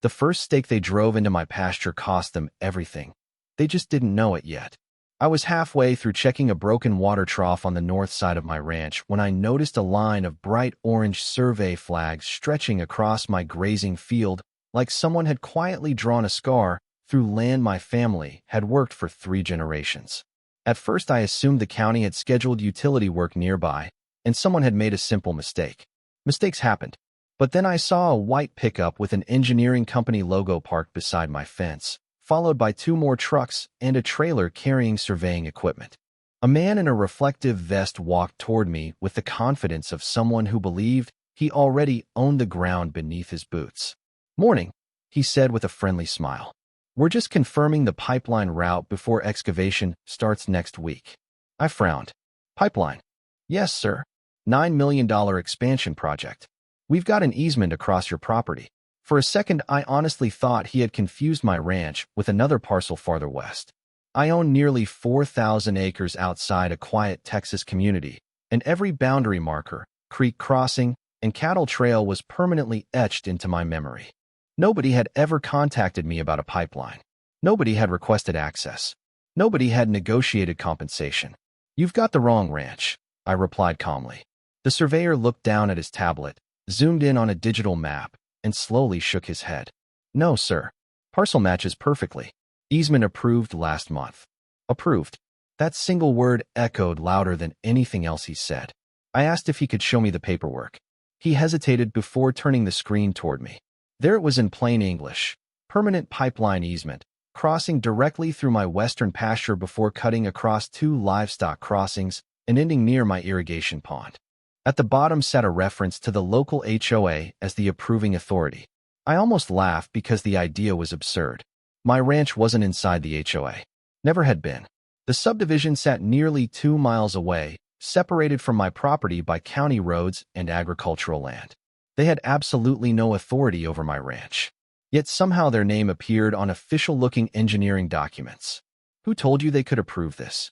The first stake they drove into my pasture cost them everything. They just didn't know it yet. I was halfway through checking a broken water trough on the north side of my ranch when I noticed a line of bright orange survey flags stretching across my grazing field like someone had quietly drawn a scar through land my family had worked for 3 generations. At first I assumed the county had scheduled utility work nearby and someone had made a simple mistake. Mistakes happened. But then I saw a white pickup with an engineering company logo parked beside my fence, followed by 2 more trucks and a trailer carrying surveying equipment. A man in a reflective vest walked toward me with the confidence of someone who believed he already owned the ground beneath his boots. "Morning," he said with a friendly smile. "We're just confirming the pipeline route before excavation starts next week." I frowned. "Pipeline?" "Yes, sir. $9 million expansion project. We've got an easement across your property." For a second, I honestly thought he had confused my ranch with another parcel farther west. I own nearly 4,000 acres outside a quiet Texas community, and every boundary marker, creek crossing, and cattle trail was permanently etched into my memory. Nobody had ever contacted me about a pipeline. Nobody had requested access. Nobody had negotiated compensation. "You've got the wrong ranch," I replied calmly. The surveyor looked down at his tablet, zoomed in on a digital map, and slowly shook his head. "No, sir. Parcel matches perfectly. Easement approved last month." Approved. That single word echoed louder than anything else he said. I asked if he could show me the paperwork. He hesitated before turning the screen toward me. There it was in plain English. Permanent pipeline easement, crossing directly through my western pasture before cutting across 2 livestock crossings and ending near my irrigation pond. At the bottom sat a reference to the local HOA as the approving authority. I almost laughed because the idea was absurd. My ranch wasn't inside the HOA. Never had been. The subdivision sat nearly 2 miles away, separated from my property by county roads and agricultural land. They had absolutely no authority over my ranch. Yet somehow their name appeared on official-looking engineering documents. "Who told you they could approve this?"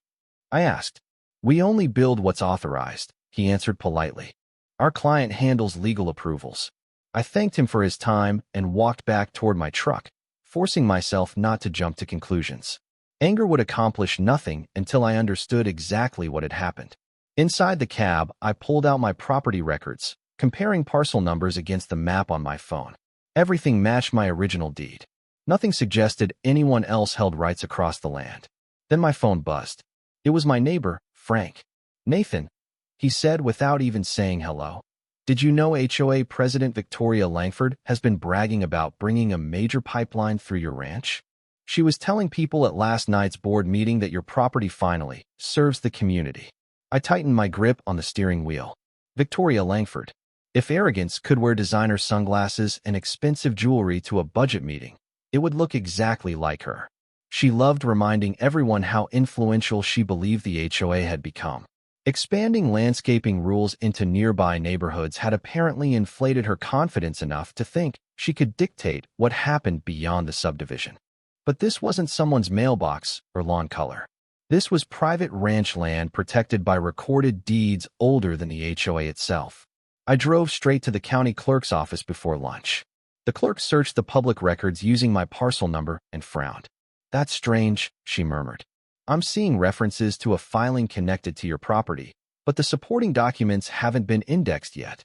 I asked. "We only build what's authorized," he answered politely. "Our client handles legal approvals." I thanked him for his time and walked back toward my truck, forcing myself not to jump to conclusions. Anger would accomplish nothing until I understood exactly what had happened. Inside the cab, I pulled out my property records, comparing parcel numbers against the map on my phone. Everything matched my original deed. Nothing suggested anyone else held rights across the land. Then my phone buzzed. It was my neighbor, Frank. "Nathan," he said without even saying hello. "Did you know HOA President Victoria Langford has been bragging about bringing a major pipeline through your ranch? She was telling people at last night's board meeting that your property finally serves the community." I tightened my grip on the steering wheel. Victoria Langford. If arrogance could wear designer sunglasses and expensive jewelry to a budget meeting, it would look exactly like her. She loved reminding everyone how influential she believed the HOA had become. Expanding landscaping rules into nearby neighborhoods had apparently inflated her confidence enough to think she could dictate what happened beyond the subdivision. But this wasn't someone's mailbox or lawn color. This was private ranch land protected by recorded deeds older than the HOA itself. I drove straight to the county clerk's office before lunch. The clerk searched the public records using my parcel number and frowned. "That's strange," she murmured. "I'm seeing references to a filing connected to your property, but the supporting documents haven't been indexed yet."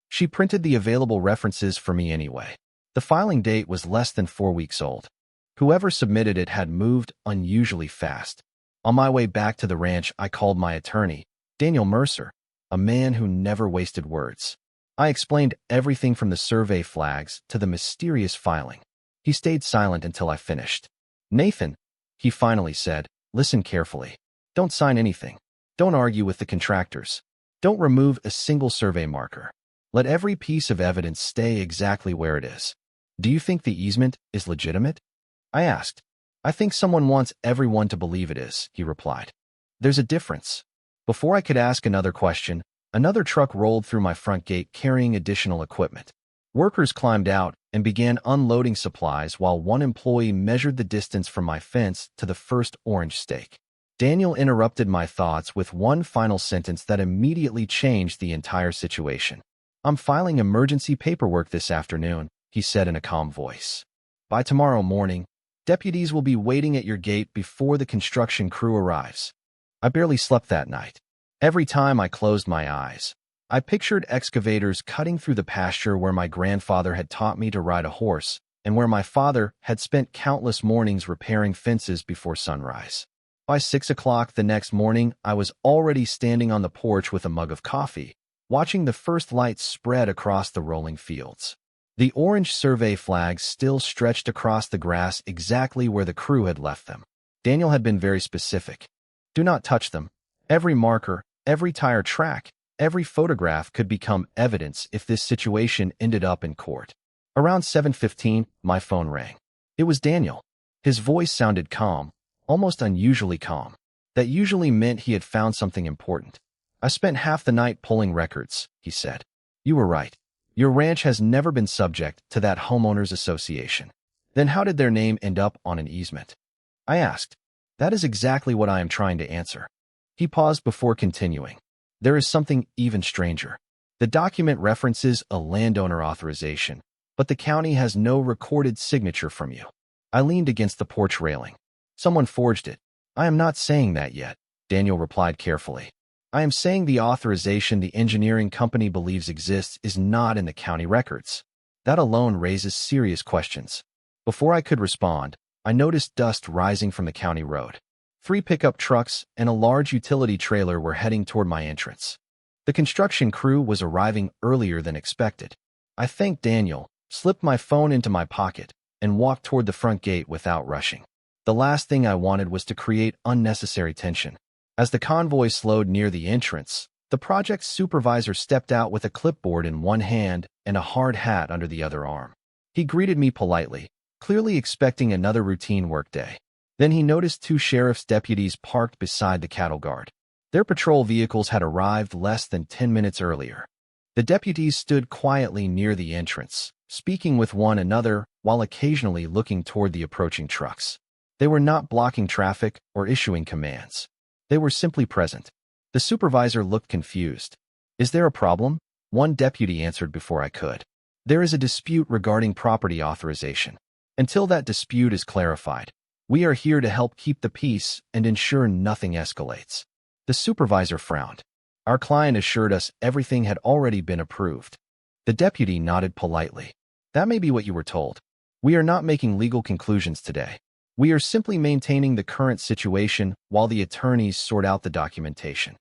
She printed the available references for me anyway. The filing date was less than 4 weeks old. Whoever submitted it had moved unusually fast. On my way back to the ranch, I called my attorney, Daniel Mercer, a man who never wasted words. I explained everything from the survey flags to the mysterious filing. He stayed silent until I finished. "Nathan," he finally said, "listen carefully. Don't sign anything. Don't argue with the contractors. Don't remove a single survey marker. Let every piece of evidence stay exactly where it is. Do you think the easement is legitimate?" I asked. "I think someone wants everyone to believe it is," he replied. "There's a difference." Before I could ask another question, another truck rolled through my front gate carrying additional equipment. Workers climbed out and began unloading supplies while one employee measured the distance from my fence to the first orange stake. Daniel interrupted my thoughts with one final sentence that immediately changed the entire situation. "I'm filing emergency paperwork this afternoon," he said in a calm voice. By tomorrow morning, deputies will be waiting at your gate before the construction crew arrives. I barely slept that night. Every time I closed my eyes, I pictured excavators cutting through the pasture where my grandfather had taught me to ride a horse and where my father had spent countless mornings repairing fences before sunrise. By 6 o'clock the next morning, I was already standing on the porch with a mug of coffee, watching the first lights spread across the rolling fields. The orange survey flags still stretched across the grass exactly where the crew had left them. Daniel had been very specific. Do not touch them. Every marker, every tire track, every photograph could become evidence if this situation ended up in court. Around 7:15, my phone rang. It was Daniel. His voice sounded calm, almost unusually calm. That usually meant he had found something important. I spent half the night pulling records, he said. You were right. Your ranch has never been subject to that homeowners association. Then how did their name end up on an easement? I asked. That is exactly what I am trying to answer. He paused before continuing. There is something even stranger. The document references a landowner authorization, but the county has no recorded signature from you. I leaned against the porch railing. Someone forged it. I am not saying that yet, Daniel replied carefully. I am saying the authorization the engineering company believes exists is not in the county records. That alone raises serious questions. Before I could respond, I noticed dust rising from the county road. 3 pickup trucks and a large utility trailer were heading toward my entrance. The construction crew was arriving earlier than expected. I thanked Daniel, slipped my phone into my pocket, and walked toward the front gate without rushing. The last thing I wanted was to create unnecessary tension. As the convoy slowed near the entrance, the project's supervisor stepped out with a clipboard in one hand and a hard hat under the other arm. He greeted me politely, clearly expecting another routine workday. Then he noticed 2 sheriff's deputies parked beside the cattle guard. Their patrol vehicles had arrived less than 10 minutes earlier. The deputies stood quietly near the entrance, speaking with one another while occasionally looking toward the approaching trucks. They were not blocking traffic or issuing commands. They were simply present. The supervisor looked confused. Is there a problem? One deputy answered before I could. There is a dispute regarding property authorization. Until that dispute is clarified, we are here to help keep the peace and ensure nothing escalates. The supervisor frowned. Our client assured us everything had already been approved. The deputy nodded politely. That may be what you were told. We are not making legal conclusions today. We are simply maintaining the current situation while the attorneys sort out the documentation.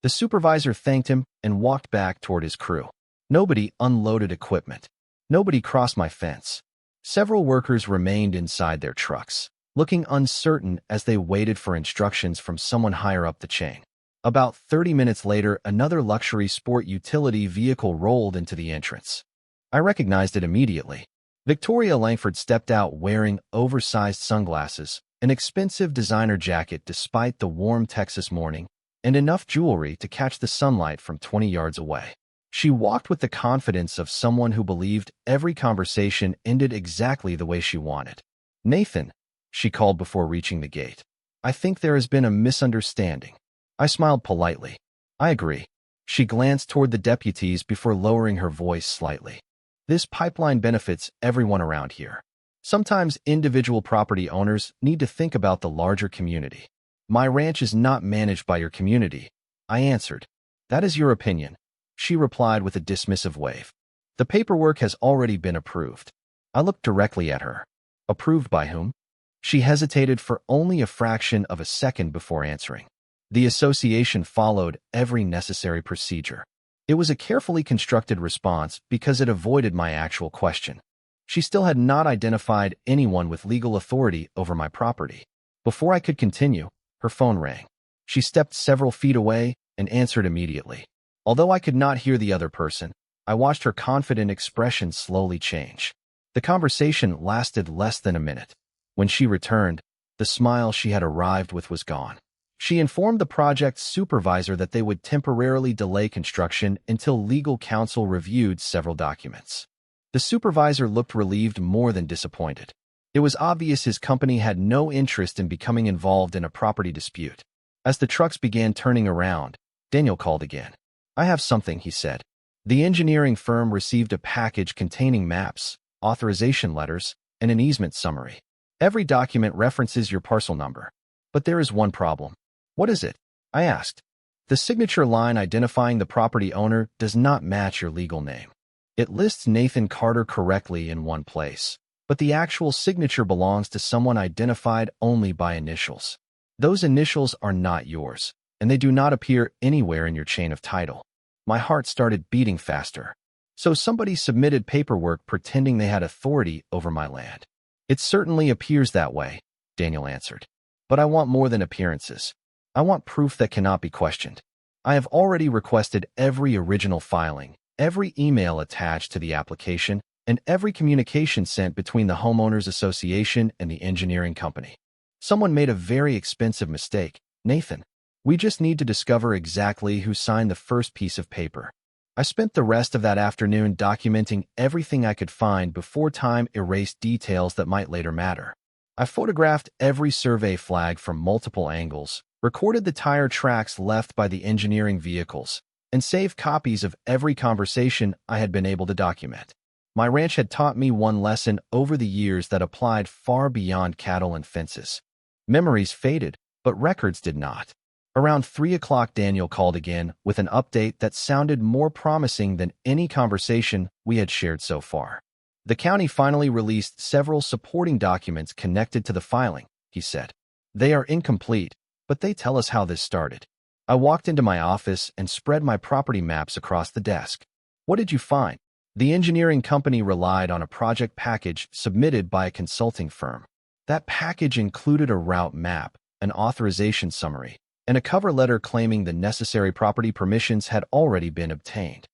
The supervisor thanked him and walked back toward his crew. Nobody unloaded equipment. Nobody crossed my fence. Several workers remained inside their trucks, looking uncertain as they waited for instructions from someone higher up the chain. About 30 minutes later, another luxury sport utility vehicle rolled into the entrance. I recognized it immediately. Victoria Langford stepped out wearing oversized sunglasses, an expensive designer jacket despite the warm Texas morning, and enough jewelry to catch the sunlight from 20 yards away. She walked with the confidence of someone who believed every conversation ended exactly the way she wanted. Nathan, she called before reaching the gate. I think there has been a misunderstanding. I smiled politely. I agree. She glanced toward the deputies before lowering her voice slightly. This pipeline benefits everyone around here. Sometimes individual property owners need to think about the larger community. My ranch is not managed by your community, I answered. That is your opinion, she replied with a dismissive wave. The paperwork has already been approved. I looked directly at her. Approved by whom? She hesitated for only a fraction of a second before answering. The association followed every necessary procedure. It was a carefully constructed response because it avoided my actual question. She still had not identified anyone with legal authority over my property. Before I could continue, her phone rang. She stepped several feet away and answered immediately. Although I could not hear the other person, I watched her confident expression slowly change. The conversation lasted less than a minute. When she returned, the smile she had arrived with was gone. She informed the project's supervisor that they would temporarily delay construction until legal counsel reviewed several documents. The supervisor looked relieved more than disappointed. It was obvious his company had no interest in becoming involved in a property dispute. As the trucks began turning around, Daniel called again. I have something, he said. The engineering firm received a package containing maps, authorization letters, and an easement summary. Every document references your parcel number. But there is one problem. What is it? I asked. The signature line identifying the property owner does not match your legal name. It lists Nathan Carter correctly in one place, but the actual signature belongs to someone identified only by initials. Those initials are not yours, and they do not appear anywhere in your chain of title. My heart started beating faster. So somebody submitted paperwork pretending they had authority over my land. It certainly appears that way, Daniel answered. But I want more than appearances. I want proof that cannot be questioned. I have already requested every original filing, every email attached to the application, and every communication sent between the homeowners association and the engineering company. Someone made a very expensive mistake, Nathan. We just need to discover exactly who signed the first piece of paper. I spent the rest of that afternoon documenting everything I could find before time erased details that might later matter. I photographed every survey flag from multiple angles, recorded the tire tracks left by the engineering vehicles, and saved copies of every conversation I had been able to document. My ranch had taught me one lesson over the years that applied far beyond cattle and fences. Memories faded, but records did not. Around 3 o'clock, Daniel called again with an update that sounded more promising than any conversation we had shared so far. The county finally released several supporting documents connected to the filing, he said. They are incomplete, but they tell us how this started. I walked into my office and spread my property maps across the desk. What did you find? The engineering company relied on a project package submitted by a consulting firm. That package included a route map, an authorization summary, and a cover letter claiming the necessary property permissions had already been obtained.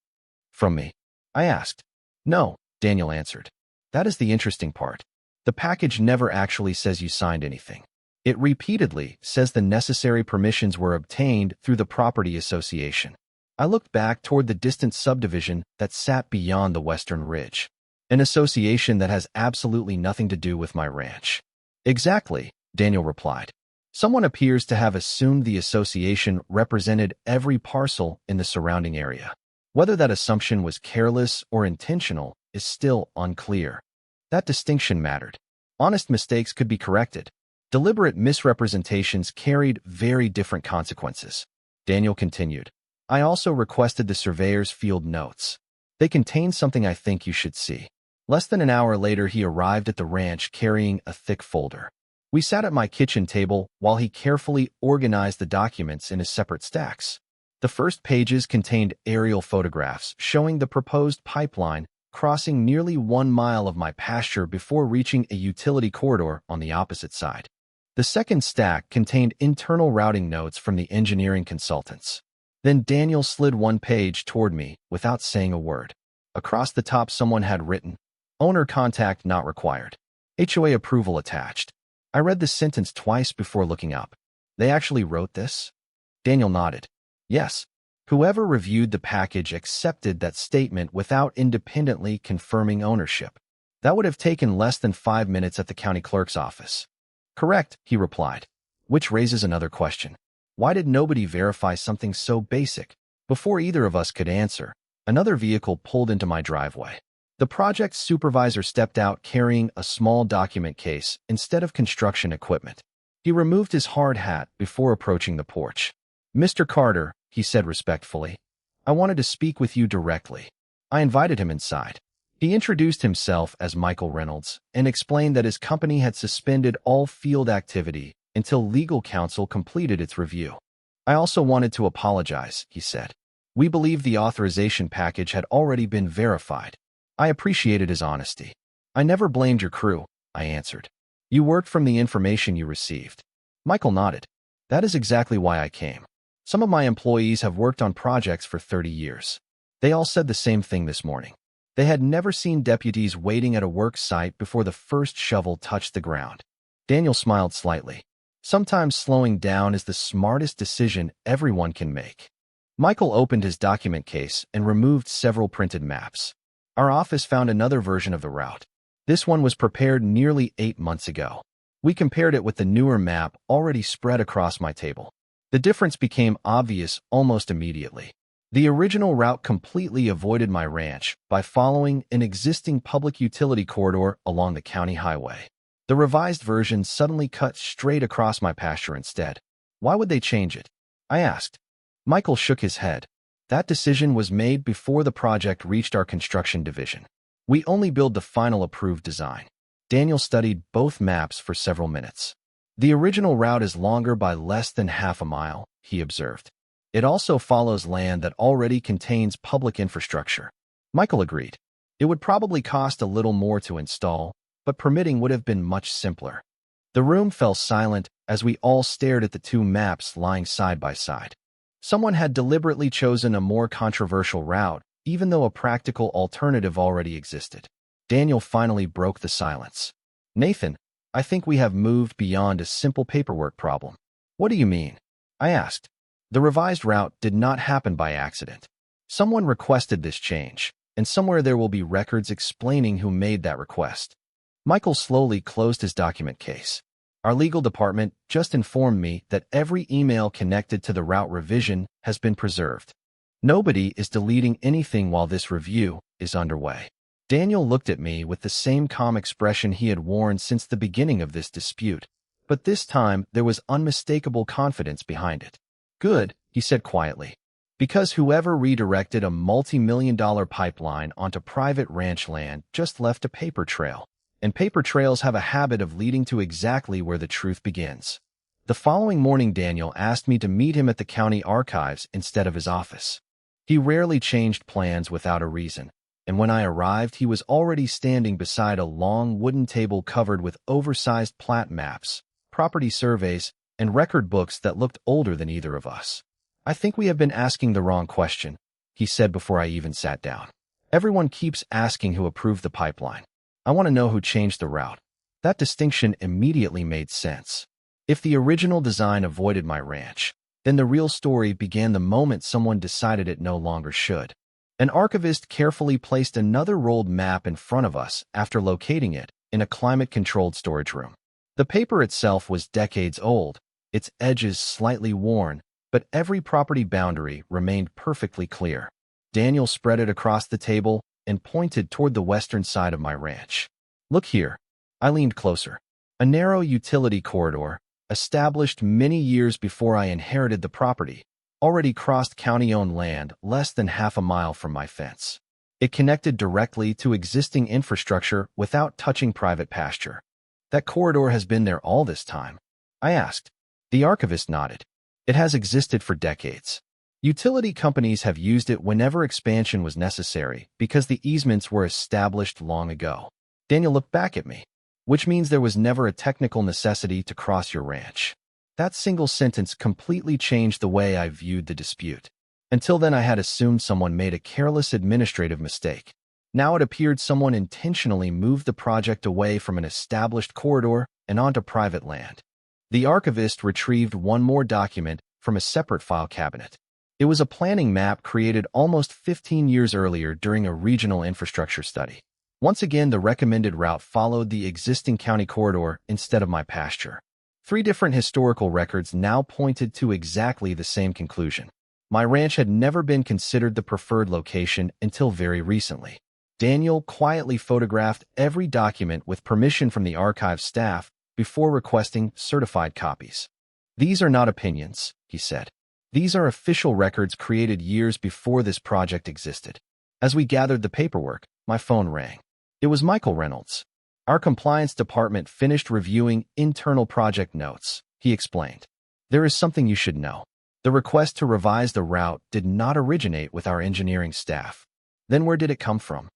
From me? I asked. No, Daniel answered. That is the interesting part. The package never actually says you signed anything. It repeatedly says the necessary permissions were obtained through the property association. I looked back toward the distant subdivision that sat beyond the western ridge, an association that has absolutely nothing to do with my ranch. Exactly, Daniel replied. Someone appears to have assumed the association represented every parcel in the surrounding area. Whether that assumption was careless or intentional is still unclear. That distinction mattered. Honest mistakes could be corrected. Deliberate misrepresentations carried very different consequences. Daniel continued. I also requested the surveyor's field notes. They contain something I think you should see. Less than an hour later, he arrived at the ranch carrying a thick folder. We sat at my kitchen table while he carefully organized the documents in his separate stacks. The first pages contained aerial photographs showing the proposed pipeline crossing nearly 1 mile of my pasture before reaching a utility corridor on the opposite side. The second stack contained internal routing notes from the engineering consultants. Then Daniel slid one page toward me without saying a word. Across the top, someone had written, "Owner contact not required. HOA approval attached." I read the sentence twice before looking up. They actually wrote this? Daniel nodded. Yes. Whoever reviewed the package accepted that statement without independently confirming ownership. That would have taken less than 5 minutes at the county clerk's office. Correct, he replied. Which raises another question. Why did nobody verify something so basic? Before either of us could answer, another vehicle pulled into my driveway. The project supervisor stepped out carrying a small document case instead of construction equipment. He removed his hard hat before approaching the porch. Mr. Carter, he said respectfully, I wanted to speak with you directly. I invited him inside. He introduced himself as Michael Reynolds and explained that his company had suspended all field activity until legal counsel completed its review. I also wanted to apologize, he said. We believe the authorization package had already been verified. I appreciated his honesty. I never blamed your crew, I answered. You worked from the information you received. Michael nodded. That is exactly why I came. Some of my employees have worked on projects for 30 years. They all said the same thing this morning. They had never seen deputies waiting at a work site before the first shovel touched the ground. Daniel smiled slightly. Sometimes slowing down is the smartest decision everyone can make. Michael opened his document case and removed several printed maps. Our office found another version of the route. This one was prepared nearly 8 months ago. We compared it with the newer map already spread across my table. The difference became obvious almost immediately. The original route completely avoided my ranch by following an existing public utility corridor along the county highway. The revised version suddenly cut straight across my pasture instead. Why would they change it? I asked. Michael shook his head. That decision was made before the project reached our construction division. We only build the final approved design. Daniel studied both maps for several minutes. The original route is longer by less than half a mile, he observed. It also follows land that already contains public infrastructure. Michael agreed. It would probably cost a little more to install, but permitting would have been much simpler. The room fell silent as we all stared at the two maps lying side by side. Someone had deliberately chosen a more controversial route, even though a practical alternative already existed. Daniel finally broke the silence. Nathan, I think we have moved beyond a simple paperwork problem. What do you mean? I asked. The revised route did not happen by accident. Someone requested this change, and somewhere there will be records explaining who made that request. Michael slowly closed his document case. Our legal department just informed me that every email connected to the route revision has been preserved. Nobody is deleting anything while this review is underway. Daniel looked at me with the same calm expression he had worn since the beginning of this dispute, but this time there was unmistakable confidence behind it. Good, he said quietly, because whoever redirected a multi-million-dollar pipeline onto private ranch land just left a paper trail. And paper trails have a habit of leading to exactly where the truth begins. The following morning, Daniel asked me to meet him at the county archives instead of his office. He rarely changed plans without a reason, and when I arrived, he was already standing beside a long wooden table covered with oversized plat maps, property surveys, and record books that looked older than either of us. I think we have been asking the wrong question, he said before I even sat down. Everyone keeps asking who approved the pipeline. I want to know who changed the route. That distinction immediately made sense. If the original design avoided my ranch, then the real story began the moment someone decided it no longer should. An archivist carefully placed another rolled map in front of us after locating it in a climate-controlled storage room. The paper itself was decades old, its edges slightly worn, but every property boundary remained perfectly clear. Daniel spread it across the table and pointed toward the western side of my ranch. Look here. I leaned closer. A narrow utility corridor, established many years before I inherited the property, already crossed county-owned land less than half a mile from my fence. It connected directly to existing infrastructure without touching private pasture. That corridor has been there all this time? I asked. The archivist nodded. It has existed for decades. Utility companies have used it whenever expansion was necessary because the easements were established long ago. Daniel looked back at me, which means there was never a technical necessity to cross your ranch. That single sentence completely changed the way I viewed the dispute. Until then, I had assumed someone made a careless administrative mistake. Now it appeared someone intentionally moved the project away from an established corridor and onto private land. The archivist retrieved one more document from a separate file cabinet. It was a planning map created almost 15 years earlier during a regional infrastructure study. Once again, the recommended route followed the existing county corridor instead of my pasture. 3 different historical records now pointed to exactly the same conclusion. My ranch had never been considered the preferred location until very recently. Daniel quietly photographed every document with permission from the archive staff before requesting certified copies. These are not opinions, he said. These are official records created years before this project existed. As we gathered the paperwork, my phone rang. It was Michael Reynolds. Our compliance department finished reviewing internal project notes, he explained. There is something you should know. The request to revise the route did not originate with our engineering staff. Then where did it come from?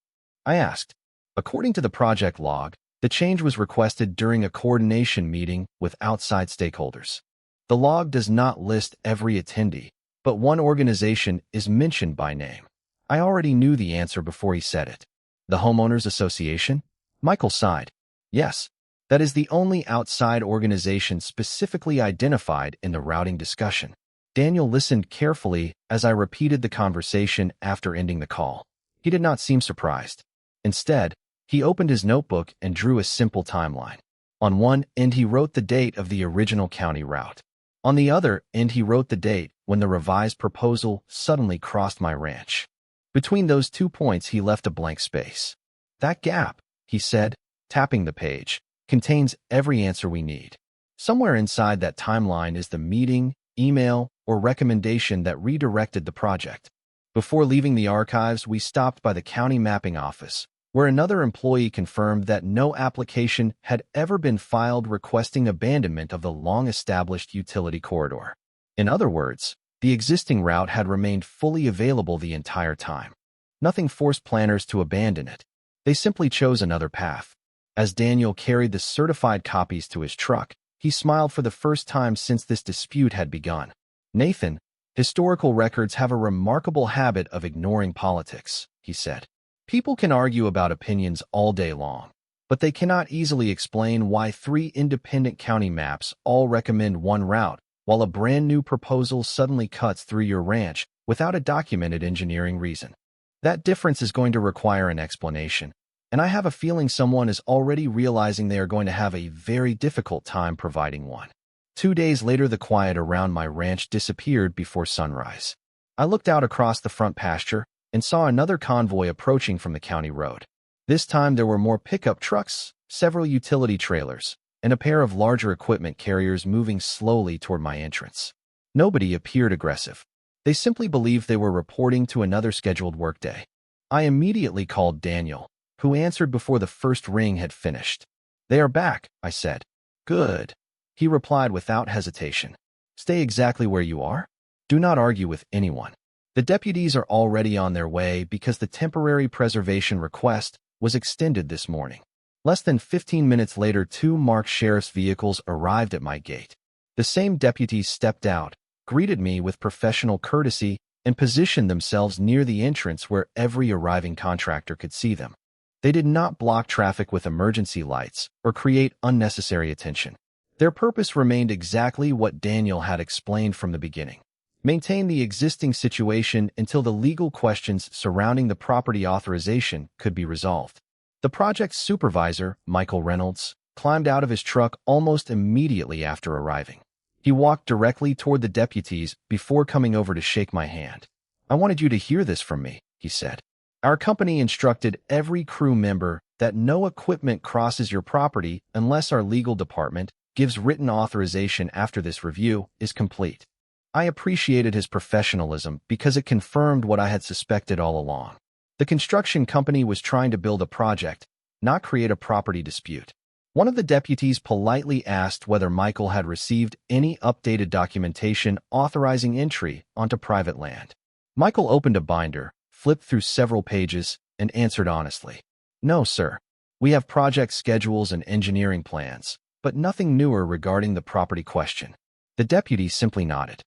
I asked. According to the project log, the change was requested during a coordination meeting with outside stakeholders. The log does not list every attendee, but one organization is mentioned by name. I already knew the answer before he said it. The Homeowners Association? Michael sighed. Yes, that is the only outside organization specifically identified in the routing discussion. Daniel listened carefully as I repeated the conversation after ending the call. He did not seem surprised. Instead, he opened his notebook and drew a simple timeline. On one end, he wrote the date of the original county route. On the other end, he wrote the date when the revised proposal suddenly crossed my ranch. Between those 2 points, he left a blank space. That gap, he said, tapping the page, contains every answer we need. Somewhere inside that timeline is the meeting, email, or recommendation that redirected the project. Before leaving the archives, we stopped by the county mapping office, where another employee confirmed that no application had ever been filed requesting abandonment of the long-established utility corridor. In other words, the existing route had remained fully available the entire time. Nothing forced planners to abandon it. They simply chose another path. As Daniel carried the certified copies to his truck, he smiled for the first time since this dispute had begun. "Nathan, historical records have a remarkable habit of ignoring politics," he said. "People can argue about opinions all day long, but they cannot easily explain why 3 independent county maps all recommend one route, while a brand new proposal suddenly cuts through your ranch without a documented engineering reason. That difference is going to require an explanation, and I have a feeling someone is already realizing they are going to have a very difficult time providing one." 2 days later, the quiet around my ranch disappeared before sunrise. I looked out across the front pasture and saw another convoy approaching from the county road. This time there were more pickup trucks, several utility trailers, and a pair of larger equipment carriers moving slowly toward my entrance. Nobody appeared aggressive. They simply believed they were reporting to another scheduled workday. I immediately called Daniel, who answered before the first ring had finished. "They are back," I said. "Good," he replied without hesitation. "Stay exactly where you are. Do not argue with anyone. The deputies are already on their way because the temporary preservation request was extended this morning." Less than 15 minutes later, 2 marked sheriff's vehicles arrived at my gate. The same deputies stepped out, greeted me with professional courtesy, and positioned themselves near the entrance where every arriving contractor could see them. They did not block traffic with emergency lights or create unnecessary attention. Their purpose remained exactly what Daniel had explained from the beginning: maintain the existing situation until the legal questions surrounding the property authorization could be resolved. The project's supervisor, Michael Reynolds, climbed out of his truck almost immediately after arriving. He walked directly toward the deputies before coming over to shake my hand. "I wanted you to hear this from me," he said. "Our company instructed every crew member that no equipment crosses your property unless our legal department gives written authorization after this review is complete." I appreciated his professionalism because it confirmed what I had suspected all along. The construction company was trying to build a project, not create a property dispute. One of the deputies politely asked whether Michael had received any updated documentation authorizing entry onto private land. Michael opened a binder, flipped through several pages, and answered honestly, "No, sir. We have project schedules and engineering plans, but nothing newer regarding the property question." The deputy simply nodded.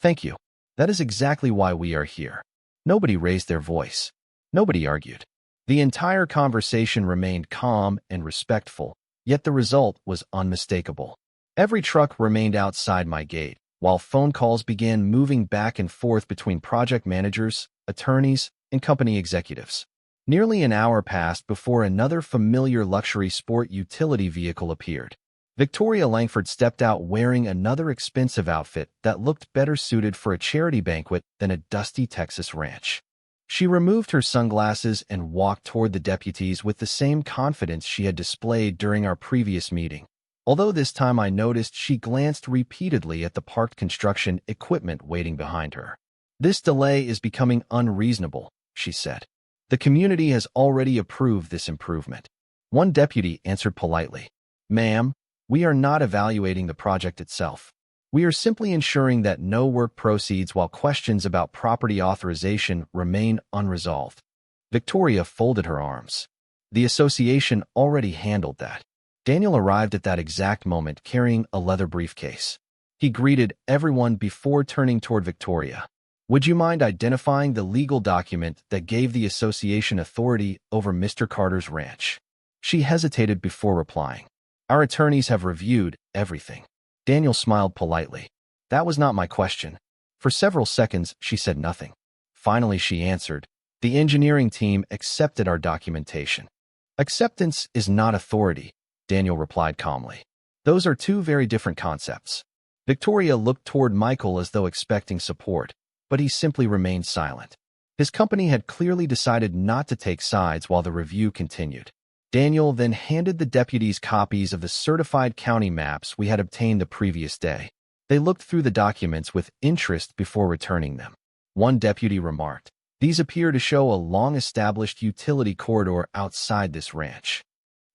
"Thank you. That is exactly why we are here." Nobody raised their voice. Nobody argued. The entire conversation remained calm and respectful, yet the result was unmistakable. Every truck remained outside my gate, while phone calls began moving back and forth between project managers, attorneys, and company executives. Nearly an hour passed before another familiar luxury sport utility vehicle appeared. Victoria Langford stepped out wearing another expensive outfit that looked better suited for a charity banquet than a dusty Texas ranch. She removed her sunglasses and walked toward the deputies with the same confidence she had displayed during our previous meeting. Although this time I noticed she glanced repeatedly at the parked construction equipment waiting behind her. "This delay is becoming unreasonable," she said. "The community has already approved this improvement." One deputy answered politely, "Ma'am, we are not evaluating the project itself. We are simply ensuring that no work proceeds while questions about property authorization remain unresolved." Victoria folded her arms. "The association already handled that." Daniel arrived at that exact moment carrying a leather briefcase. He greeted everyone before turning toward Victoria. "Would you mind identifying the legal document that gave the association authority over Mr. Carter's ranch?" She hesitated before replying. "Our attorneys have reviewed everything." Daniel smiled politely. "That was not my question." For several seconds, she said nothing. Finally, she answered, "The engineering team accepted our documentation." "Acceptance is not authority," Daniel replied calmly. "Those are 2 very different concepts. Victoria looked toward Michael as though expecting support, but he simply remained silent. His company had clearly decided not to take sides while the review continued. Daniel then handed the deputies copies of the certified county maps we had obtained the previous day. They looked through the documents with interest before returning them. One deputy remarked, "These appear to show a long-established utility corridor outside this ranch."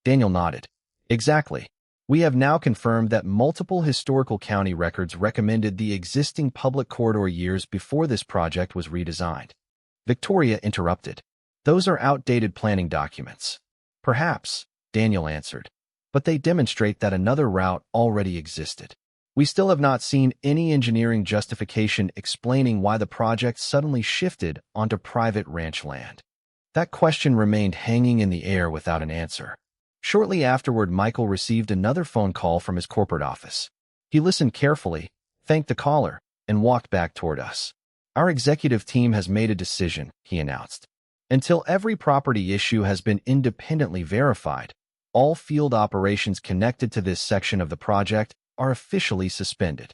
Daniel nodded. "Exactly. We have now confirmed that multiple historical county records recommended the existing public corridor years before this project was redesigned." Victoria interrupted. "Those are outdated planning documents." "Perhaps," Daniel answered, "but they demonstrate that another route already existed. We still have not seen any engineering justification explaining why the project suddenly shifted onto private ranch land." That question remained hanging in the air without an answer. Shortly afterward, Michael received another phone call from his corporate office. He listened carefully, thanked the caller, and walked back toward us. "Our executive team has made a decision," he announced. "Until every property issue has been independently verified, all field operations connected to this section of the project are officially suspended."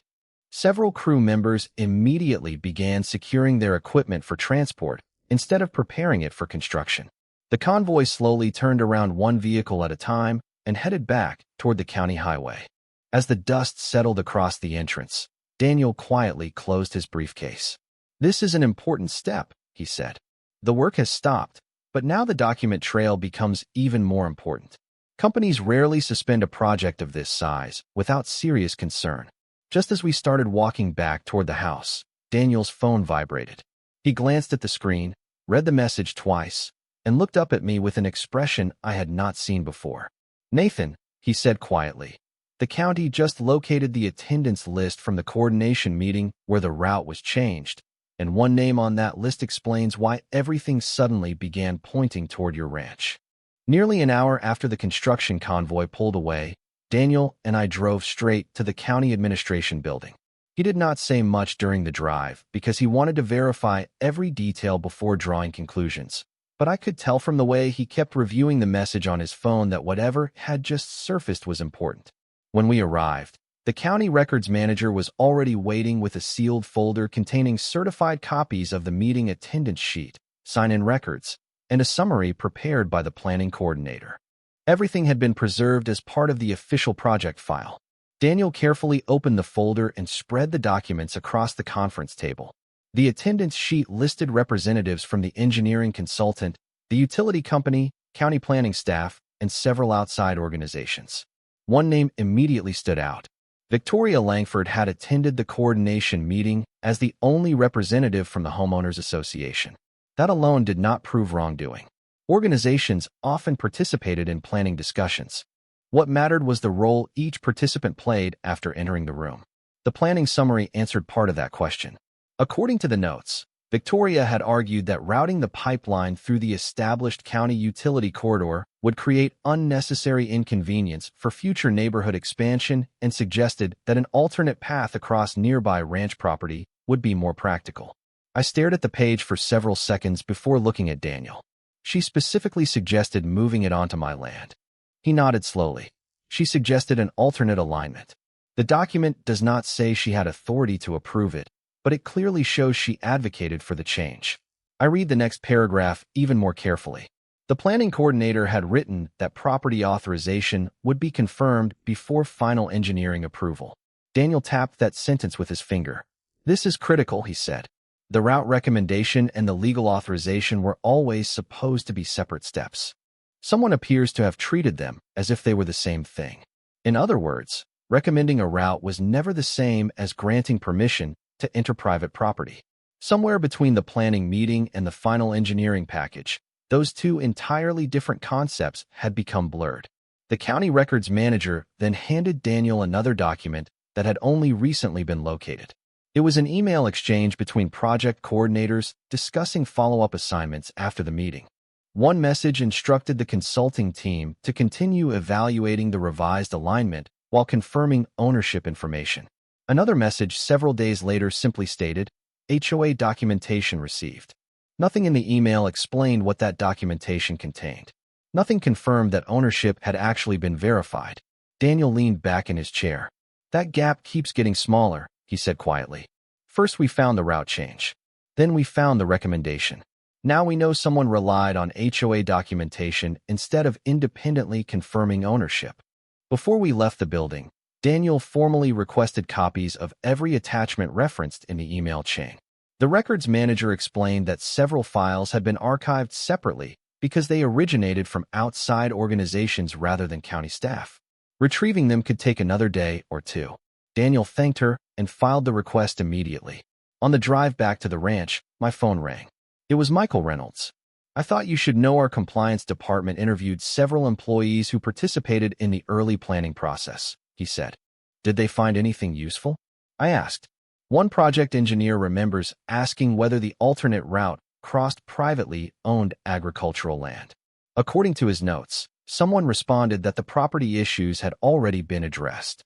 Several crew members immediately began securing their equipment for transport instead of preparing it for construction. The convoy slowly turned around one vehicle at a time and headed back toward the county highway. As the dust settled across the entrance, Daniel quietly closed his briefcase. "This is an important step," he said. "The work has stopped, but now the document trail becomes even more important. Companies rarely suspend a project of this size without serious concern." Just as we started walking back toward the house, Daniel's phone vibrated. He glanced at the screen, read the message twice, and looked up at me with an expression I had not seen before. "Nathan," he said quietly, "the county just located the attendance list from the coordination meeting where the route was changed, and one name on that list explains why everything suddenly began pointing toward your ranch." Nearly an hour after the construction convoy pulled away, Daniel and I drove straight to the county administration building. He did not say much during the drive because he wanted to verify every detail before drawing conclusions. But I could tell from the way he kept reviewing the message on his phone that whatever had just surfaced was important. When we arrived, the county records manager was already waiting with a sealed folder containing certified copies of the meeting attendance sheet, sign-in records, and a summary prepared by the planning coordinator. Everything had been preserved as part of the official project file. Daniel carefully opened the folder and spread the documents across the conference table. The attendance sheet listed representatives from the engineering consultant, the utility company, county planning staff, and several outside organizations. One name immediately stood out. Victoria Langford had attended the coordination meeting as the only representative from the Homeowners Association. That alone did not prove wrongdoing. Organizations often participated in planning discussions. What mattered was the role each participant played after entering the room. The planning summary answered part of that question. According to the notes, Victoria had argued that routing the pipeline through the established county utility corridor would create unnecessary inconvenience for future neighborhood expansion and suggested that an alternate path across nearby ranch property would be more practical. I stared at the page for several seconds before looking at Daniel. She specifically suggested moving it onto my land. He nodded slowly. She suggested an alternate alignment. The document does not say she had authority to approve it, but it clearly shows she advocated for the change. I read the next paragraph even more carefully. The planning coordinator had written that property authorization would be confirmed before final engineering approval. Daniel tapped that sentence with his finger. "This is critical," he said. "The route recommendation and the legal authorization were always supposed to be separate steps. Someone appears to have treated them as if they were the same thing. In other words, recommending a route was never the same as granting permission to enter private property. Somewhere between the planning meeting and the final engineering package, those two entirely different concepts had become blurred." The county records manager then handed Daniel another document that had only recently been located. It was an email exchange between project coordinators discussing follow-up assignments after the meeting. One message instructed the consulting team to continue evaluating the revised alignment while confirming ownership information. Another message several days later simply stated, "HOA documentation received." Nothing in the email explained what that documentation contained. Nothing confirmed that ownership had actually been verified. Daniel leaned back in his chair. That gap keeps getting smaller, he said quietly. First we found the route change. Then we found the recommendation. Now we know someone relied on HOA documentation instead of independently confirming ownership. Before we left the building, Daniel formally requested copies of every attachment referenced in the email chain. The records manager explained that several files had been archived separately because they originated from outside organizations rather than county staff. Retrieving them could take another day or two. Daniel thanked her and filed the request immediately. On the drive back to the ranch, my phone rang. It was Michael Reynolds. I thought you should know our compliance department interviewed several employees who participated in the early planning process, he said. Did they find anything useful? I asked. One project engineer remembers asking whether the alternate route crossed privately owned agricultural land. According to his notes, someone responded that the property issues had already been addressed.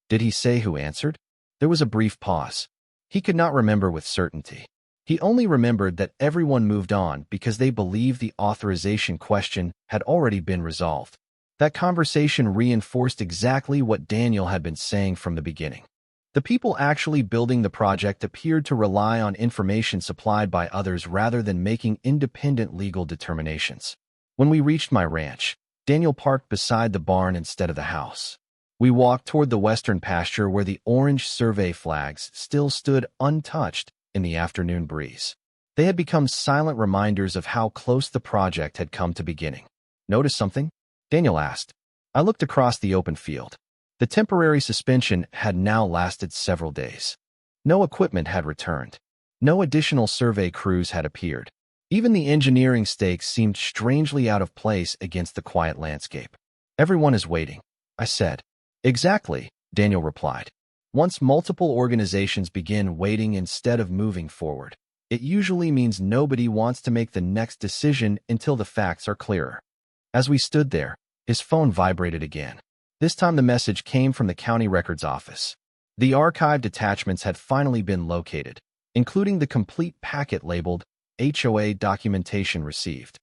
Did he say who answered? There was a brief pause. He could not remember with certainty. He only remembered that everyone moved on because they believed the authorization question had already been resolved. That conversation reinforced exactly what Daniel had been saying from the beginning. The people actually building the project appeared to rely on information supplied by others rather than making independent legal determinations. When we reached my ranch, Daniel parked beside the barn instead of the house. We walked toward the western pasture where the orange survey flags still stood untouched in the afternoon breeze. They had become silent reminders of how close the project had come to beginning. Notice something? Daniel asked. I looked across the open field. The temporary suspension had now lasted several days. No equipment had returned. No additional survey crews had appeared. Even the engineering stakes seemed strangely out of place against the quiet landscape. Everyone is waiting, I said. Exactly, Daniel replied. Once multiple organizations begin waiting instead of moving forward, it usually means nobody wants to make the next decision until the facts are clearer. As we stood there, his phone vibrated again. This time the message came from the county records office. The archived attachments had finally been located, including the complete packet labeled HOA documentation received.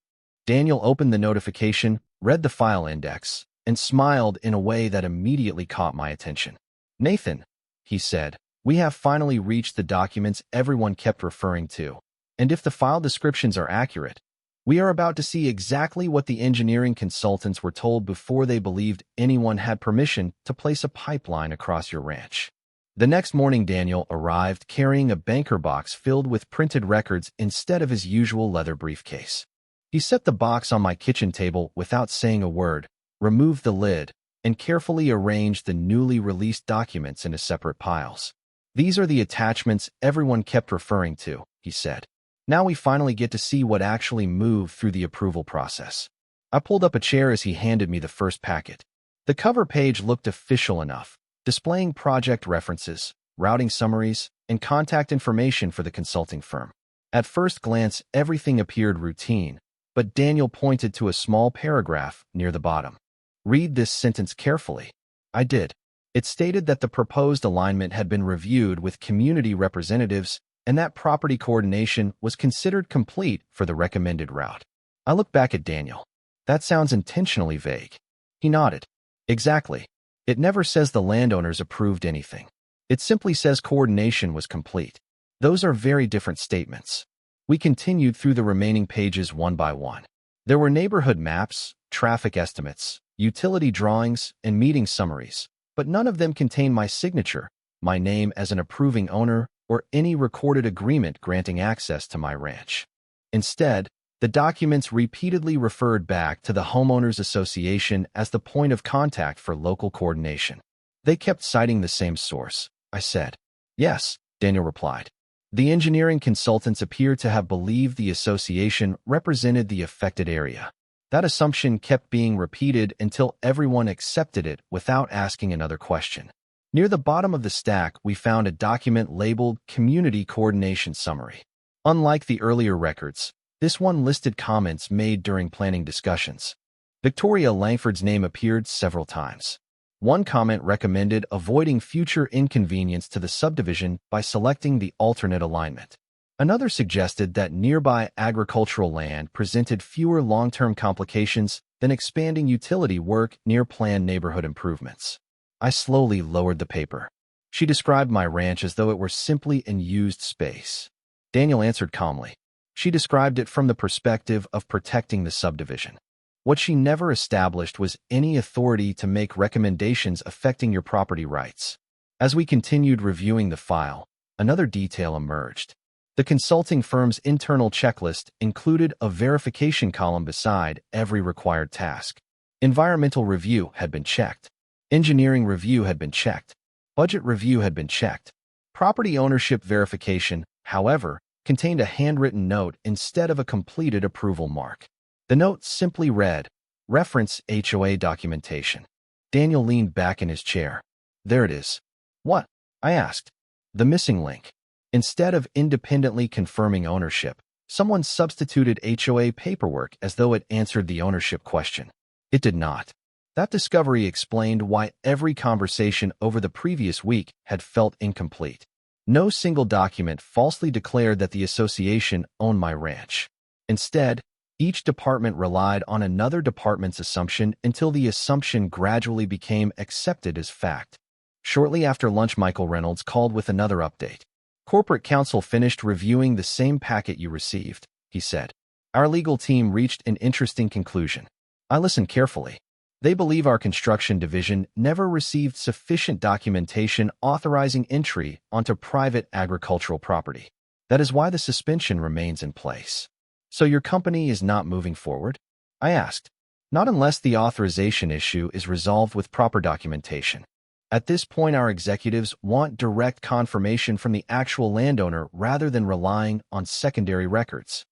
Daniel opened the notification, read the file index, and smiled in a way that immediately caught my attention. Nathan, he said, we have finally reached the documents everyone kept referring to. And if the file descriptions are accurate, we are about to see exactly what the engineering consultants were told before they believed anyone had permission to place a pipeline across your ranch. The next morning, Daniel arrived carrying a banker box filled with printed records instead of his usual leather briefcase. He set the box on my kitchen table without saying a word, removed the lid, and carefully arranged the newly released documents into separate piles. These are the attachments everyone kept referring to, he said. Now we finally get to see what actually moved through the approval process. I pulled up a chair as he handed me the first packet. The cover page looked official enough, displaying project references, routing summaries, and contact information for the consulting firm. At first glance, everything appeared routine, but Daniel pointed to a small paragraph near the bottom. Read this sentence carefully. I did. It stated that the proposed alignment had been reviewed with community representatives and that property coordination was considered complete for the recommended route. I looked back at Daniel. That sounds intentionally vague. He nodded. Exactly. It never says the landowners approved anything. It simply says coordination was complete. Those are very different statements. We continued through the remaining pages one by one. There were neighborhood maps, traffic estimates, utility drawings, and meeting summaries, but none of them contained my signature, my name as an approving owner, or any recorded agreement granting access to my ranch. Instead, the documents repeatedly referred back to the Homeowners Association as the point of contact for local coordination. They kept citing the same source, I said. Yes, Daniel replied. The engineering consultants appear to have believed the association represented the affected area. That assumption kept being repeated until everyone accepted it without asking another question. Near the bottom of the stack, we found a document labeled Community Coordination Summary. Unlike the earlier records, this one listed comments made during planning discussions. Victoria Langford's name appeared several times. One comment recommended avoiding future inconvenience to the subdivision by selecting the alternate alignment. Another suggested that nearby agricultural land presented fewer long-term complications than expanding utility work near planned neighborhood improvements. I slowly lowered the paper. She described my ranch as though it were simply an used space. Daniel answered calmly. She described it from the perspective of protecting the subdivision. What she never established was any authority to make recommendations affecting your property rights. As we continued reviewing the file, another detail emerged. The consulting firm's internal checklist included a verification column beside every required task. Environmental review had been checked. Engineering review had been checked. Budget review had been checked. Property ownership verification, however, contained a handwritten note instead of a completed approval mark. The note simply read, "Reference HOA documentation." Daniel leaned back in his chair. "There it is." "What?" I asked. "The missing link." Instead of independently confirming ownership, someone substituted HOA paperwork as though it answered the ownership question. It did not. That discovery explained why every conversation over the previous week had felt incomplete. No single document falsely declared that the association owned my ranch. Instead, each department relied on another department's assumption until the assumption gradually became accepted as fact. Shortly after lunch, Michael Reynolds called with another update. "Corporate counsel finished reviewing the same packet you received," he said. "Our legal team reached an interesting conclusion." I listened carefully. "They believe our construction division never received sufficient documentation authorizing entry onto private agricultural property. That is why the suspension remains in place." "So your company is not moving forward?" I asked. "Not unless the authorization issue is resolved with proper documentation. At this point, our executives want direct confirmation from the actual landowner rather than relying on secondary records."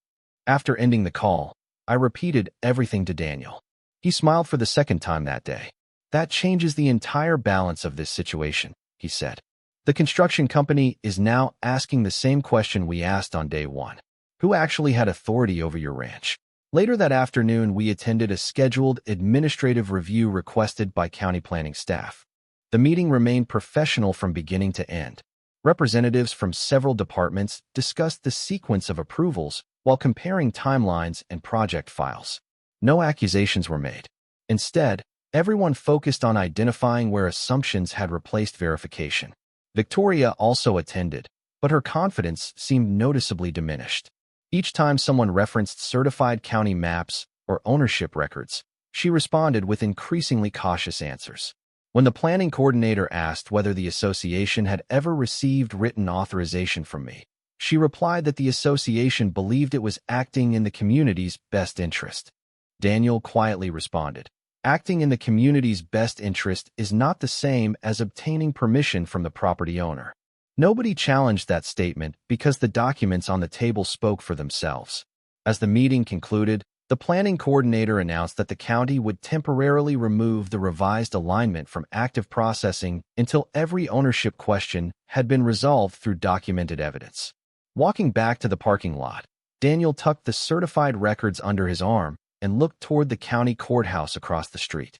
After ending the call, I repeated everything to Daniel. He smiled for the second time that day. "That changes the entire balance of this situation," he said. "The construction company is now asking the same question we asked on day one. Who actually had authority over your ranch?" Later that afternoon, we attended a scheduled administrative review requested by county planning staff. The meeting remained professional from beginning to end. Representatives from several departments discussed the sequence of approvals while comparing timelines and project files. No accusations were made. Instead, everyone focused on identifying where assumptions had replaced verification. Victoria also attended, but her confidence seemed noticeably diminished. Each time someone referenced certified county maps or ownership records, she responded with increasingly cautious answers. When the planning coordinator asked whether the association had ever received written authorization from me, she replied that the association believed it was acting in the community's best interest. Daniel quietly responded, "Acting in the community's best interest is not the same as obtaining permission from the property owner." Nobody challenged that statement because the documents on the table spoke for themselves. As the meeting concluded, the planning coordinator announced that the county would temporarily remove the revised alignment from active processing until every ownership question had been resolved through documented evidence. Walking back to the parking lot, Daniel tucked the certified records under his arm and looked toward the county courthouse across the street.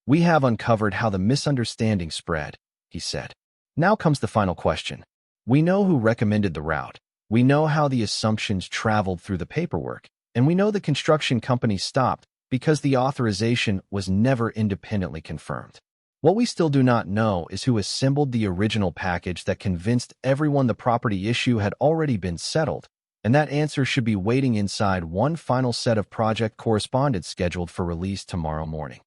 "We have uncovered how the misunderstanding spread," he said. "Now comes the final question. We know who recommended the route. We know how the assumptions traveled through the paperwork. And we know the construction company stopped because the authorization was never independently confirmed. What we still do not know is who assembled the original package that convinced everyone the property issue had already been settled, and that answer should be waiting inside one final set of project correspondence scheduled for release tomorrow morning."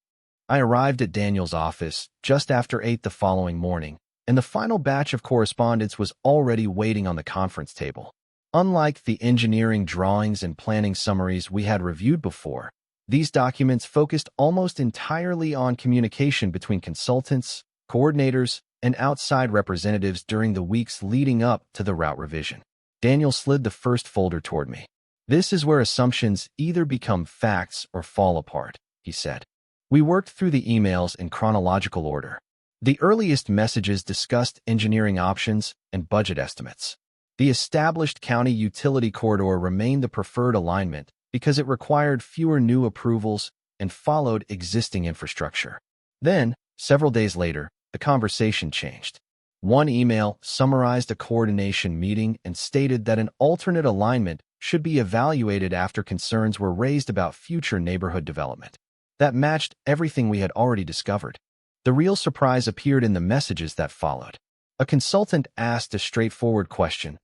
I arrived at Daniel's office just after 8 the following morning, and the final batch of correspondence was already waiting on the conference table. Unlike the engineering drawings and planning summaries we had reviewed before, these documents focused almost entirely on communication between consultants, coordinators, and outside representatives during the weeks leading up to the route revision. Daniel slid the first folder toward me. "This is where assumptions either become facts or fall apart," he said. We worked through the emails in chronological order. The earliest messages discussed engineering options and budget estimates. The established county utility corridor remained the preferred alignment because it required fewer new approvals and followed existing infrastructure. Then, several days later, the conversation changed. One email summarized a coordination meeting and stated that an alternate alignment should be evaluated after concerns were raised about future neighborhood development. That matched everything we had already discovered. The real surprise appeared in the messages that followed. A consultant asked a straightforward question: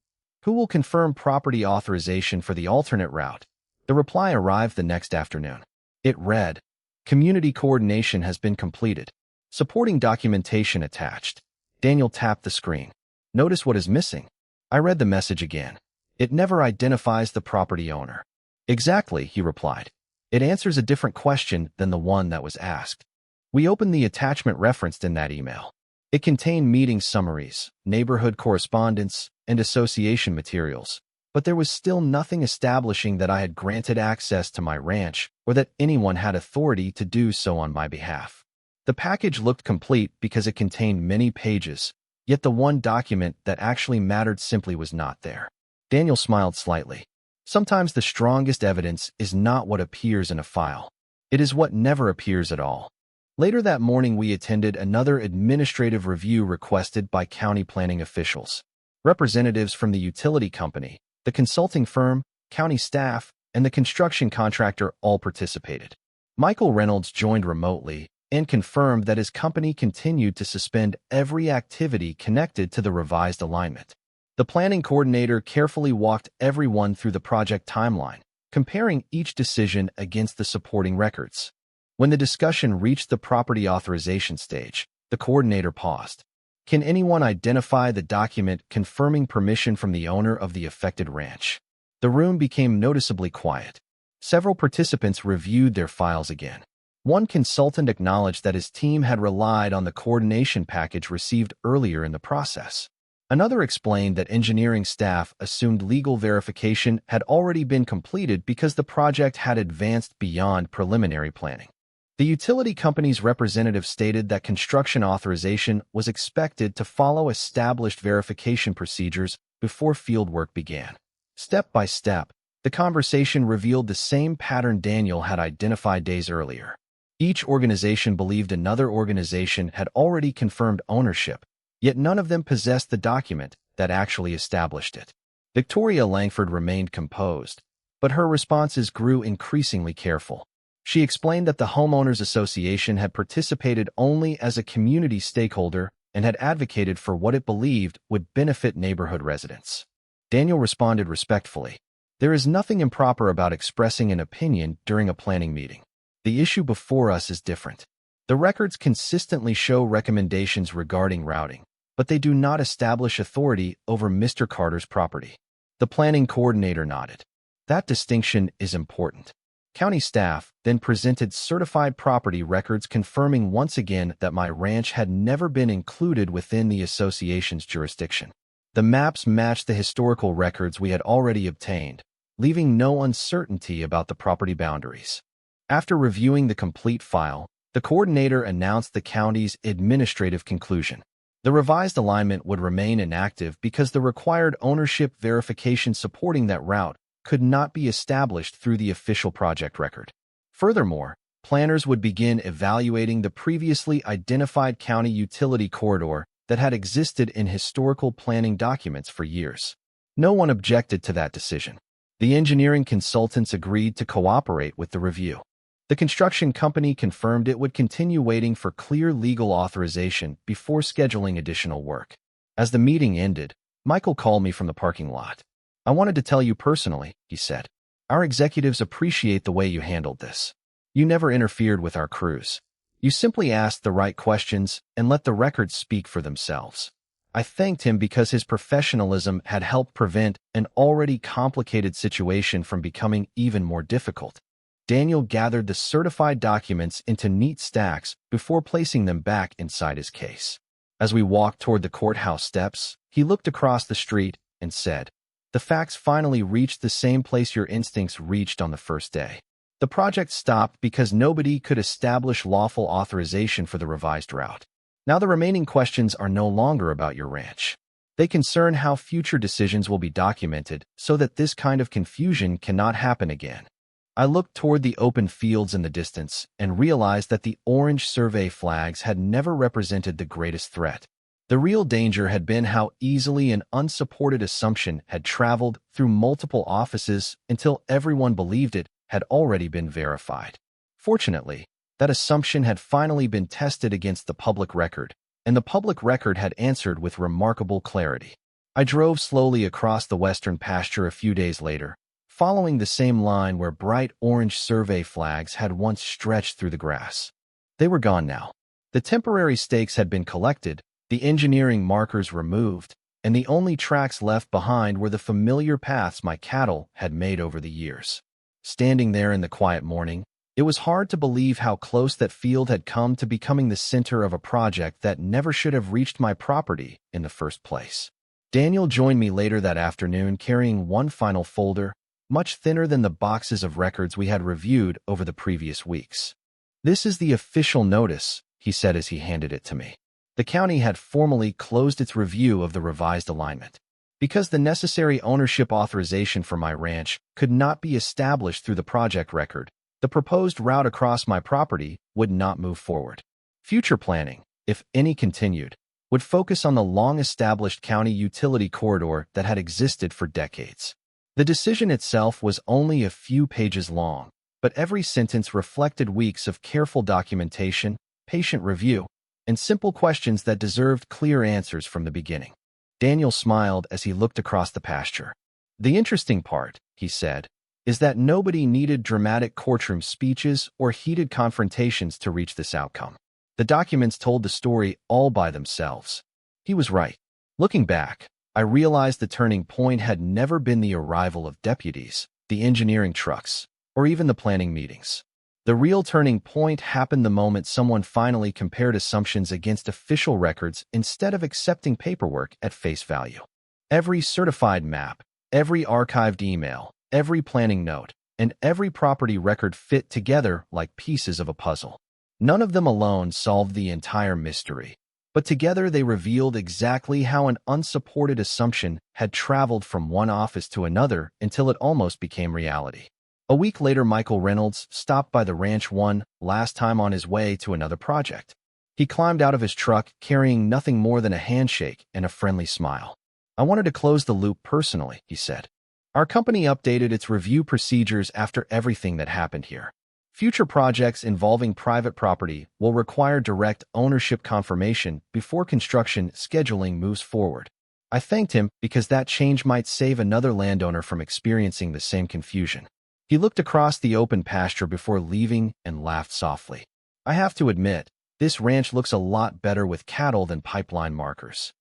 who will confirm property authorization for the alternate route? The reply arrived the next afternoon. It read, "Community coordination has been completed. Supporting documentation attached." Daniel tapped the screen. "Notice what is missing." I read the message again. "It never identifies the property owner." "Exactly," he replied. "It answers a different question than the one that was asked." We opened the attachment referenced in that email. It contained meeting summaries, neighborhood correspondence, and association materials, but there was still nothing establishing that I had granted access to my ranch or that anyone had authority to do so on my behalf. The package looked complete because it contained many pages, yet the one document that actually mattered simply was not there. Daniel smiled slightly. Sometimes the strongest evidence is not what appears in a file. It is what never appears at all. Later that morning, we attended another administrative review requested by county planning officials. Representatives from the utility company, the consulting firm, county staff, and the construction contractor all participated. Michael Reynolds joined remotely and confirmed that his company continued to suspend every activity connected to the revised alignment. The planning coordinator carefully walked everyone through the project timeline, comparing each decision against the supporting records. When the discussion reached the property authorization stage, the coordinator paused. "Can anyone identify the document confirming permission from the owner of the affected ranch?" The room became noticeably quiet. Several participants reviewed their files again. One consultant acknowledged that his team had relied on the coordination package received earlier in the process. Another explained that engineering staff assumed legal verification had already been completed because the project had advanced beyond preliminary planning. The utility company's representative stated that construction authorization was expected to follow established verification procedures before fieldwork began. Step by step, the conversation revealed the same pattern Daniel had identified days earlier. Each organization believed another organization had already confirmed ownership, yet none of them possessed the document that actually established it. Victoria Langford remained composed, but her responses grew increasingly careful. She explained that the Homeowners Association had participated only as a community stakeholder and had advocated for what it believed would benefit neighborhood residents. Daniel responded respectfully, "There is nothing improper about expressing an opinion during a planning meeting. The issue before us is different. The records consistently show recommendations regarding routing, but they do not establish authority over Mr. Carter's property." The planning coordinator nodded. "That distinction is important." County staff then presented certified property records confirming once again that my ranch had never been included within the association's jurisdiction. The maps matched the historical records we had already obtained, leaving no uncertainty about the property boundaries. After reviewing the complete file, the coordinator announced the county's administrative conclusion. The revised alignment would remain inactive because the required ownership verification supporting that route could not be established through the official project record. Furthermore, planners would begin evaluating the previously identified county utility corridor that had existed in historical planning documents for years. No one objected to that decision. The engineering consultants agreed to cooperate with the review. The construction company confirmed it would continue waiting for clear legal authorization before scheduling additional work. As the meeting ended, Michael called me from the parking lot. "I wanted to tell you personally," he said. "Our executives appreciate the way you handled this. You never interfered with our crews. You simply asked the right questions and let the records speak for themselves." I thanked him because his professionalism had helped prevent an already complicated situation from becoming even more difficult. Daniel gathered the certified documents into neat stacks before placing them back inside his case. As we walked toward the courthouse steps, he looked across the street and said, "The facts finally reached the same place your instincts reached on the first day. The project stopped because nobody could establish lawful authorization for the revised route. Now the remaining questions are no longer about your ranch. They concern how future decisions will be documented so that this kind of confusion cannot happen again." I looked toward the open fields in the distance and realized that the orange survey flags had never represented the greatest threat. The real danger had been how easily an unsupported assumption had traveled through multiple offices until everyone believed it had already been verified. Fortunately, that assumption had finally been tested against the public record, and the public record had answered with remarkable clarity. I drove slowly across the western pasture a few days later, following the same line where bright orange survey flags had once stretched through the grass. They were gone now. The temporary stakes had been collected, the engineering markers removed, and the only tracks left behind were the familiar paths my cattle had made over the years. Standing there in the quiet morning, it was hard to believe how close that field had come to becoming the center of a project that never should have reached my property in the first place. Daniel joined me later that afternoon carrying one final folder, much thinner than the boxes of records we had reviewed over the previous weeks. "This is the official notice," he said as he handed it to me. The county had formally closed its review of the revised alignment. Because the necessary ownership authorization for my ranch could not be established through the project record, the proposed route across my property would not move forward. Future planning, if any continued, would focus on the long-established county utility corridor that had existed for decades. The decision itself was only a few pages long, but every sentence reflected weeks of careful documentation, patient review, and simple questions that deserved clear answers from the beginning. Daniel smiled as he looked across the pasture. "The interesting part," he said, "is that nobody needed dramatic courtroom speeches or heated confrontations to reach this outcome. The documents told the story all by themselves." He was right. Looking back, I realized the turning point had never been the arrival of deputies, the engineering trucks, or even the planning meetings. The real turning point happened the moment someone finally compared assumptions against official records instead of accepting paperwork at face value. Every certified map, every archived email, every planning note, and every property record fit together like pieces of a puzzle. None of them alone solved the entire mystery, but together they revealed exactly how an unsupported assumption had traveled from one office to another until it almost became reality. A week later, Michael Reynolds stopped by the ranch one last time on his way to another project. He climbed out of his truck carrying nothing more than a handshake and a friendly smile. "I wanted to close the loop personally," he said. "Our company updated its review procedures after everything that happened here. Future projects involving private property will require direct ownership confirmation before construction scheduling moves forward." I thanked him because that change might save another landowner from experiencing the same confusion. He looked across the open pasture before leaving and laughed softly. "I have to admit, this ranch looks a lot better with cattle than pipeline markers."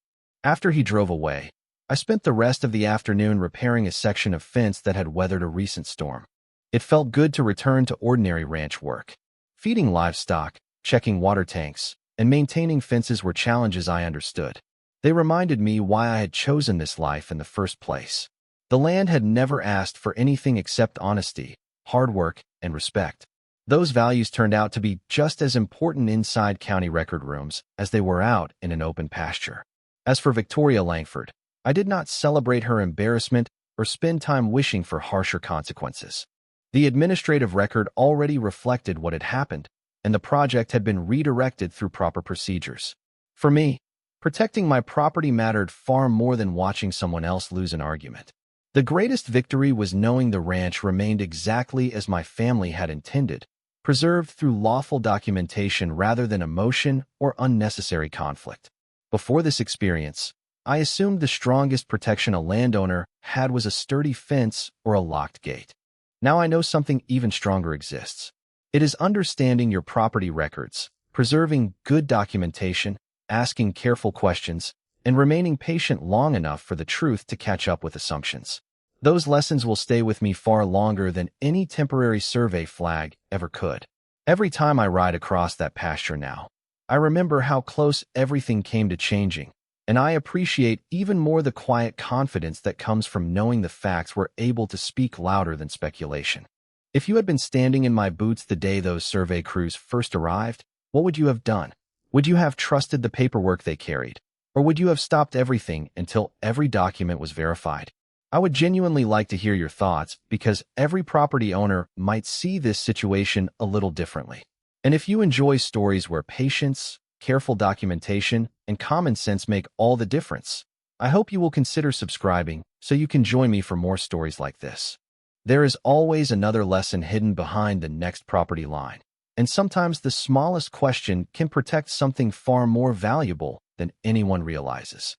After he drove away, I spent the rest of the afternoon repairing a section of fence that had weathered a recent storm. It felt good to return to ordinary ranch work. Feeding livestock, checking water tanks, and maintaining fences were challenges I understood. They reminded me why I had chosen this life in the first place. The land had never asked for anything except honesty, hard work, and respect. Those values turned out to be just as important inside county record rooms as they were out in an open pasture. As for Victoria Langford, I did not celebrate her embarrassment or spend time wishing for harsher consequences. The administrative record already reflected what had happened, and the project had been redirected through proper procedures. For me, protecting my property mattered far more than watching someone else lose an argument. The greatest victory was knowing the ranch remained exactly as my family had intended, preserved through lawful documentation rather than emotion or unnecessary conflict. Before this experience, I assumed the strongest protection a landowner had was a sturdy fence or a locked gate. Now I know something even stronger exists. It is understanding your property records, preserving good documentation, asking careful questions, and remaining patient long enough for the truth to catch up with assumptions. Those lessons will stay with me far longer than any temporary survey flag ever could. Every time I ride across that pasture now, I remember how close everything came to changing, and I appreciate even more the quiet confidence that comes from knowing the facts were able to speak louder than speculation. If you had been standing in my boots the day those survey crews first arrived, what would you have done? Would you have trusted the paperwork they carried? Or would you have stopped everything until every document was verified? I would genuinely like to hear your thoughts because every property owner might see this situation a little differently. And if you enjoy stories where patience, careful documentation, and common sense make all the difference, I hope you will consider subscribing so you can join me for more stories like this. There is always another lesson hidden behind the next property line. And sometimes the smallest question can protect something far more valuable than anyone realizes.